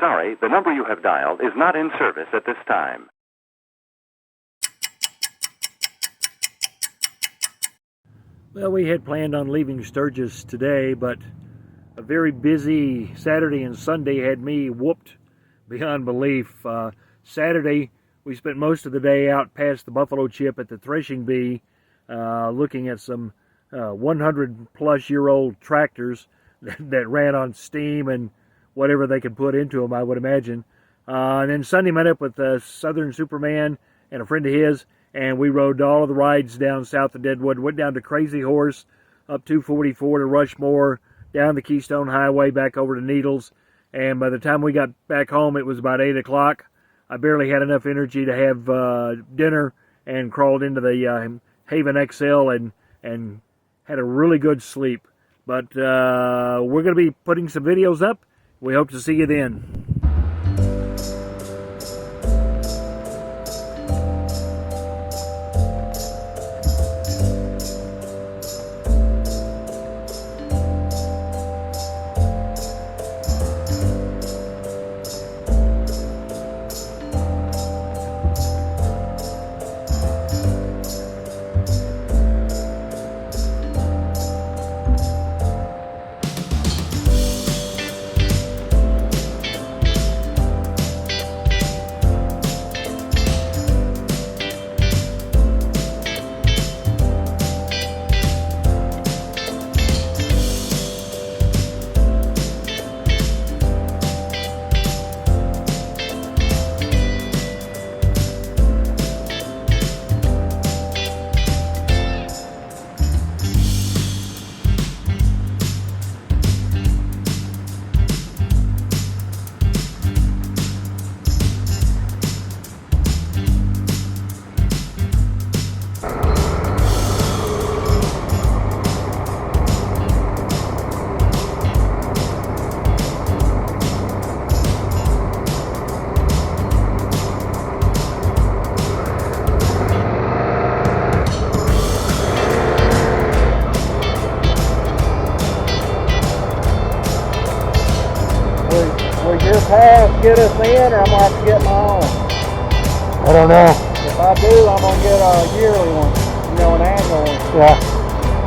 sorry, the number you have dialed is not in service at this time. Well, we had planned on leaving Sturgis today, but a very busy Saturday and Sunday had me whooped beyond belief. Saturday, we spent most of the day out past the Buffalo Chip at the threshing bee, looking at some 100-plus-year-old tractors that ran on steam and whatever they could put into them, I would imagine. And then Sunday met up with Southern Superman and a friend of his, and we rode all of the rides down south of Deadwood, went down to Crazy Horse, up 244 to Rushmore, down the Keystone Highway, back over to Needles. And by the time we got back home, it was about 8 o'clock. I barely had enough energy to have dinner and crawled into the Haven XL and had a really good sleep. But we're going to be putting some videos up. We hope to see you then. Will your pass get us in, or I'm going to have to get my own? I don't know. If I do, I'm going to get a yearly one, an annual one. Yeah.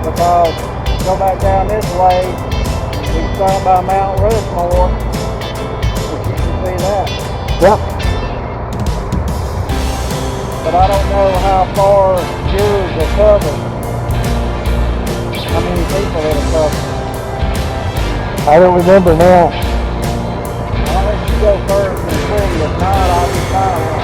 Because go back down this way, we start by Mount Rushmore, but you can see that. Yep. But I don't know how far yours will cover. How many people it'll cover. I don't remember now. I'll let you go first and see. If not, I'll be fine.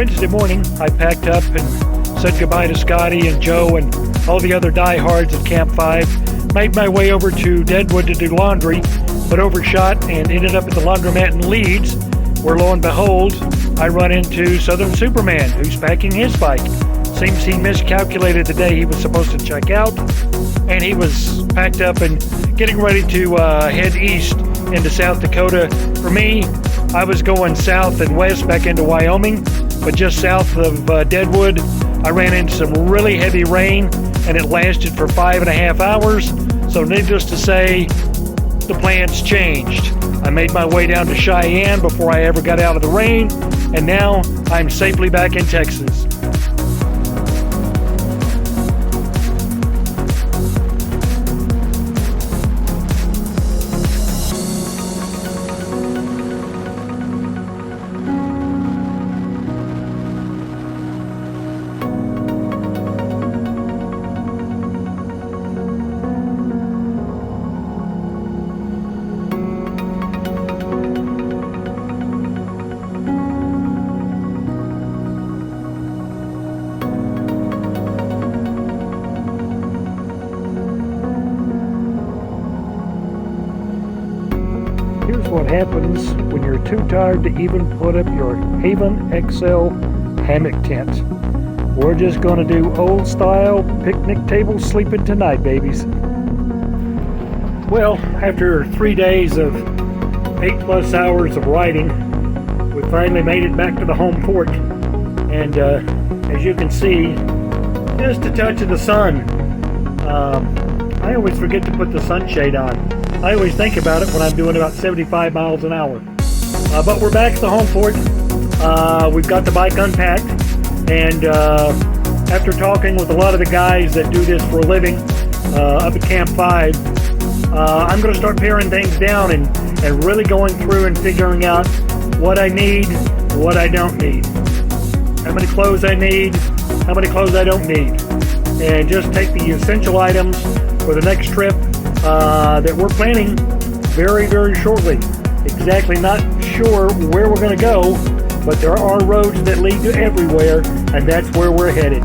Wednesday morning, I packed up and said goodbye to Scotty and Joe and all the other diehards at Camp 5. Made my way over to Deadwood to do laundry, but overshot and ended up at the laundromat in Leeds, where lo and behold, I run into Southern Superman, who's packing his bike. Seems he miscalculated the day he was supposed to check out, and he was packed up and getting ready to head east into South Dakota. For me, I was going south and west back into Wyoming, but just south of Deadwood, I ran into some really heavy rain, and it lasted for 5.5 hours. So needless to say, the plans changed. I made my way down to Cheyenne before I ever got out of the rain, and now I'm safely back in Texas. Here's what happens when you're too tired to even put up your Haven XL hammock tent. We're just going to do old style picnic table sleeping tonight, babies. Well, after 3 days of 8+ hours of riding, we finally made it back to the home port. And as you can see, just a touch of the sun. I always forget to put the sunshade on. I always think about it when I'm doing about 75 miles an hour. But we're back at the home port. We've got the bike unpacked. And after talking with a lot of the guys that do this for a living up at Camp 5, I'm going to start paring things down and really going through and figuring out what I need, what I don't need. How many clothes I need, how many clothes I don't need. And just take the essential items for the next trip that we're planning very, very shortly. Exactly not sure where we're going to go, but there are roads that lead to everywhere, and that's where we're headed.